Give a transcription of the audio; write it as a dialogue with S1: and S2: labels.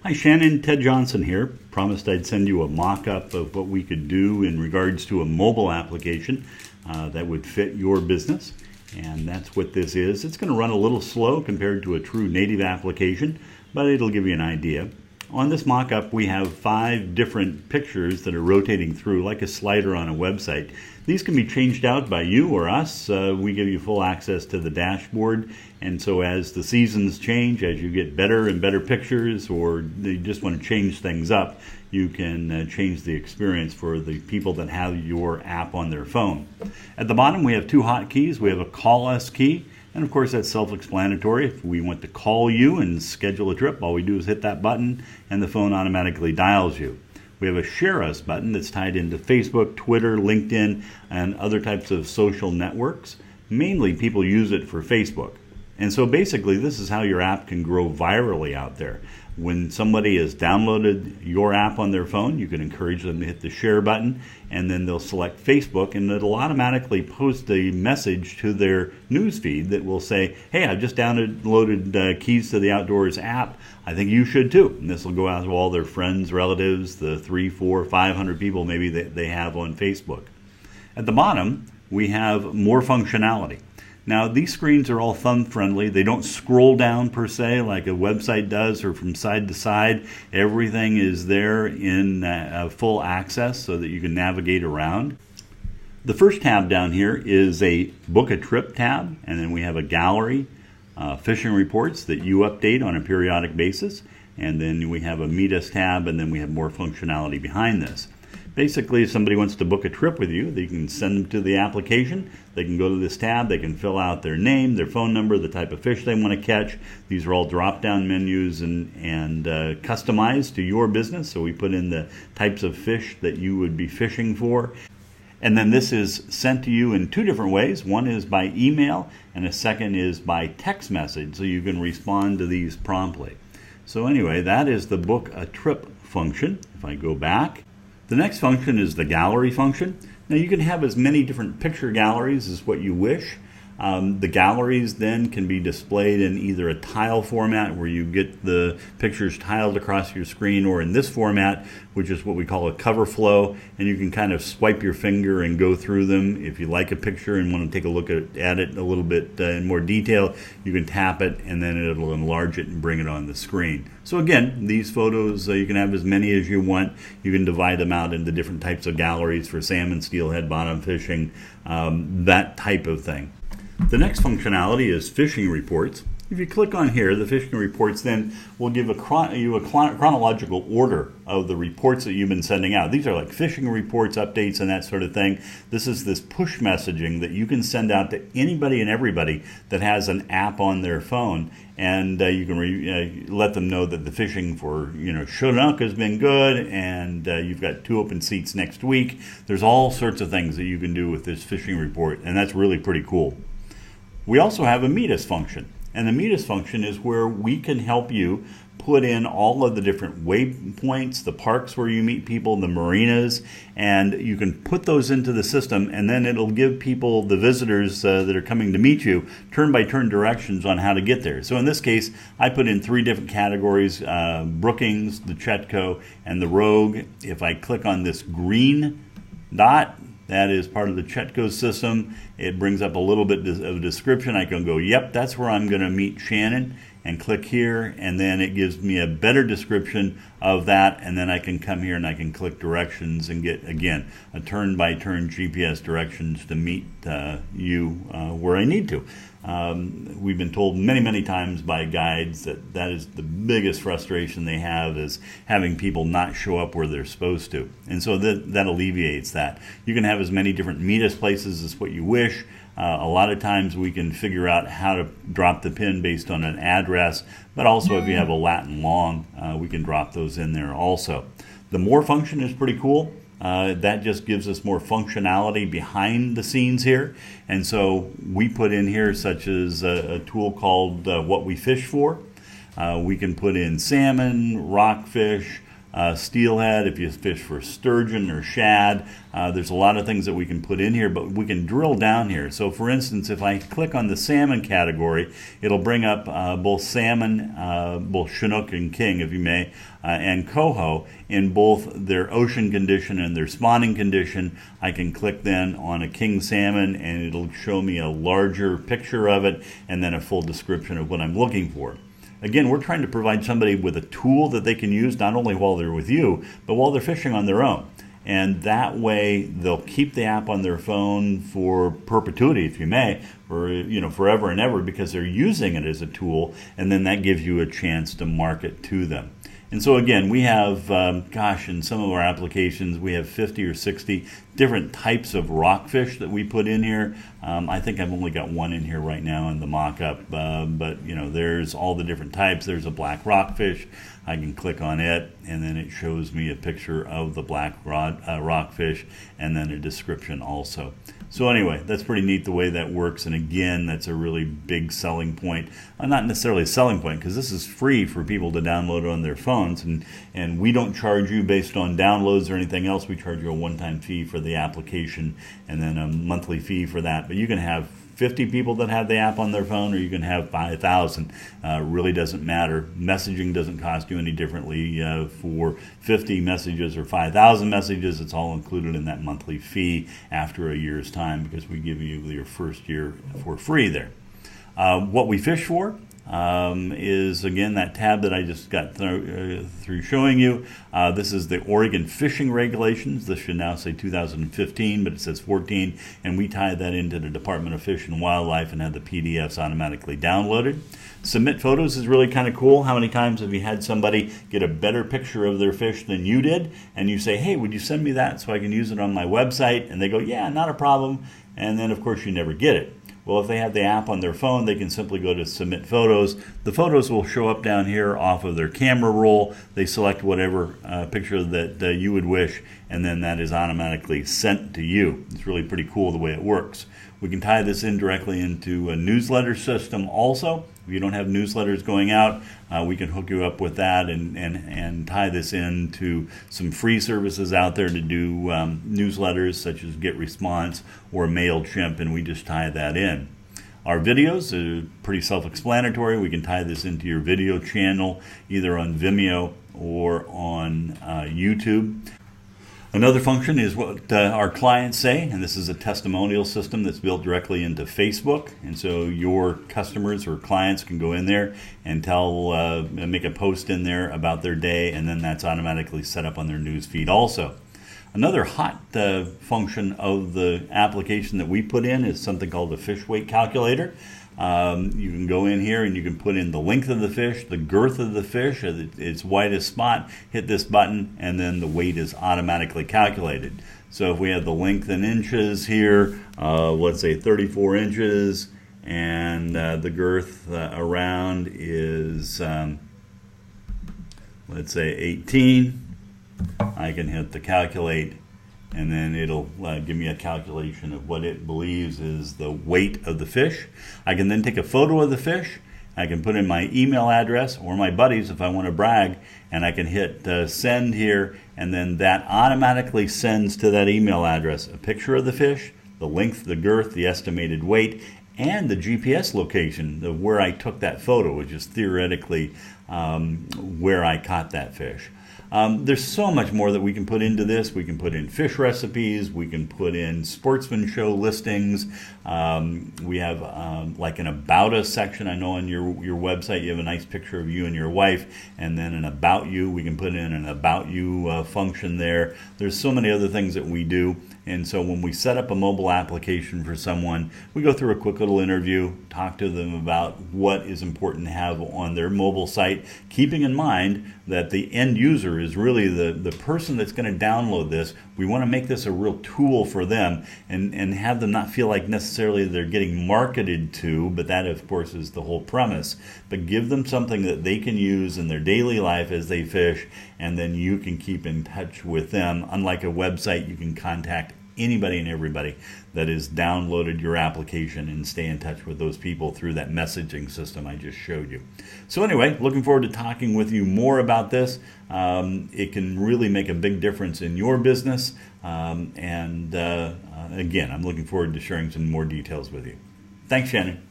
S1: Hi Shannon, Ted Johnson here. Promised I'd send you a mock-up of what we could do in regards to a mobile application that would fit your business. And that's what this is. It's going to run a little slow compared to a true native application, but it'll give you an idea. On this mock-up, we have 5 different pictures that are rotating through like a slider on a website. These can be changed out by you or us. We give you full access to the dashboard, and so as the seasons change, as you get better and better pictures, or you just want to change things up, you can change the experience for the people that have your app on their phone. At the bottom, we have 2 hotkeys. We have a call us key, and of course that's self-explanatory. If we want to call you and schedule a trip, all we do is hit that button and the phone automatically dials you. We have a Share Us button that's tied into Facebook, Twitter, LinkedIn, and other types of social networks. Mainly people use it for Facebook. And so basically this is how your app can grow virally out there. When somebody has downloaded your app on their phone, you can encourage them to hit the share button, and then they'll select Facebook, and it'll automatically post a message to their newsfeed that will say, hey, I've just downloaded Keys to the Outdoors app. I think you should too. And this will go out to all their friends, relatives, the 300, 400, 500 people maybe that they have on Facebook. At the bottom, we have more functionality. Now, these screens are all thumb-friendly. They don't scroll down per se like a website does or from side to side. Everything is there in full access so that you can navigate around. The first tab down here is a Book a Trip tab, and then we have a gallery, fishing reports that you update on a periodic basis, and then we have a Meet Us tab, and then we have more functionality behind this. Basically, if somebody wants to book a trip with you, they can send them to the application. They can go to this tab. They can fill out their name, their phone number, the type of fish they want to catch. These are all drop-down menus and customized to your business. So we put in the types of fish that you would be fishing for. And then this is sent to you in 2 different ways. One is by email, and a second is by text message, so you can respond to these promptly. So anyway, that is the Book a Trip function. If I go back, the next function is the gallery function. Now you can have as many different picture galleries as what you wish. The galleries then can be displayed in either a tile format where you get the pictures tiled across your screen, or in this format, which is what we call a cover flow, and you can kind of swipe your finger and go through them. If you like a picture and want to take a look at it a little bit in more detail, you can tap it and then it'll enlarge it and bring it on the screen. So again, these photos, you can have as many as you want. You can divide them out into different types of galleries for salmon, steelhead, bottom fishing, that type of thing. The next functionality is fishing reports. If you click on here, the fishing reports then will give you a chronological order of the reports that you've been sending out. These are like fishing reports, updates, and that sort of thing. This is this push messaging that you can send out to anybody and everybody that has an app on their phone, and you can let them know that the fishing for Chinook has been good, and you've got 2 open seats next week. There's all sorts of things that you can do with this fishing report, and that's really pretty cool. We also have a Meet Us function, and the Meet Us function is where we can help you put in all of the different waypoints, the parks where you meet people, the marinas, and you can put those into the system, and then it'll give people, the visitors that are coming to meet you, turn-by-turn directions on how to get there. So in this case, I put in 3 different categories, Brookings, the Chetco, and the Rogue. If I click on this green dot, that is part of the Chetco system. It brings up a little bit of a description. I can go, yep, that's where I'm going to meet Shannon, and click here, and then it gives me a better description of that, and then I can come here and I can click directions and get, again, a turn-by-turn GPS directions to meet you where I need to. We've been told many times by guides that is the biggest frustration they have, is having people not show up where they're supposed to. And so that alleviates that. You can have as many different Meet Us places as what you wish. A lot of times we can figure out how to drop the pin based on an address, but also if you have a Latin long, we can drop those in there also. The More function is pretty cool. That just gives us more functionality behind the scenes here. And so we put in here such as a tool called What We Fish For. We can put in salmon, rockfish, steelhead, if you fish for sturgeon or shad. There's a lot of things that we can put in here, but we can drill down here. So for instance, if I click on the salmon category, it'll bring up both salmon, both Chinook and king, if you may, and coho in both their ocean condition and their spawning condition. I can click then on a king salmon and it'll show me a larger picture of it and then a full description of what I'm looking for. Again, we're trying to provide somebody with a tool that they can use not only while they're with you, but while they're fishing on their own. And that way, they'll keep the app on their phone for perpetuity, if you may, for forever and ever, because they're using it as a tool, and then that gives you a chance to market to them. And so again, we have, in some of our applications, we have 50 or 60 different types of rockfish that we put in here. I think I've only got one in here right now in the mock-up, but there's all the different types. There's a black rockfish. I can click on it, and then it shows me a picture of the black rockfish, and then a description also. So anyway, that's pretty neat the way that works, and again, that's a really big selling point. Not necessarily a selling point, because this is free for people to download on their phones, and we don't charge you based on downloads or anything else. We charge you a one-time fee for the application, and then a monthly fee for that. But you can have 50 people that have the app on their phone, or you can have 5,000. Really doesn't matter. Messaging doesn't cost you any differently for 50 messages or 5,000 messages. It's all included in that monthly fee after a year's time, because we give you your first year for free there. What we fish for is, again, that tab that I just got through showing you. This is the Oregon Fishing Regulations. This should now say 2015, but it says 14, and we tie that into the Department of Fish and Wildlife and have the PDFs automatically downloaded. Submit photos is really kind of cool. How many times have you had somebody get a better picture of their fish than you did, and you say, hey, would you send me that so I can use it on my website? And they go, yeah, not a problem. And then, of course, you never get it. Well, if they have the app on their phone, they can simply go to Submit Photos. The photos will show up down here off of their camera roll. They select whatever picture that you would wish, and then that is automatically sent to you. It's really pretty cool the way it works. We can tie this in directly into a newsletter system also. If you don't have newsletters going out, we can hook you up with that and tie this into some free services out there to do newsletters such as GetResponse or MailChimp, and we just tie that in. Our videos are pretty self-explanatory. We can tie this into your video channel either on Vimeo or on YouTube. Another function is what our clients say, and this is a testimonial system that's built directly into Facebook. And so your customers or clients can go in there and make a post in there about their day, and then that's automatically set up on their news feed also. Another hot function of the application that we put in is something called the fish weight calculator. You can go in here and you can put in the length of the fish, the girth of the fish, its widest spot, hit this button, and then the weight is automatically calculated. So if we have the length in inches here, let's say 34 inches, and the girth around is, let's say 18, I can hit the calculate, and then it'll give me a calculation of what it believes is the weight of the fish. I can then take a photo of the fish. I can put in my email address or my buddies if I want to brag, and I can hit send here, and then that automatically sends to that email address a picture of the fish, the length, the girth, the estimated weight, and the GPS location of where I took that photo, which is theoretically where I caught that fish. There's so much more that we can put into this. We can put in fish recipes. We can put in sportsman show listings. We have like an About Us section. I know on your website you have a nice picture of you and your wife, and then an About You. We can put in an About You function there. There's so many other things that we do. And so when we set up a mobile application for someone, we go through a quick little interview, talk to them about what is important to have on their mobile site, keeping in mind that the end user is really the person that's going to download this. We want to make this a real tool for them and have them not feel like necessarily they're getting marketed to, but that, of course, is the whole premise. But give them something that they can use in their daily life as they fish, and then you can keep in touch with them. Unlike a website, you can contact anybody and everybody that has downloaded your application and stay in touch with those people through that messaging system I just showed you. So anyway, looking forward to talking with you more about this. It can really make a big difference in your business. Again, I'm looking forward to sharing some more details with you. Thanks, Shannon.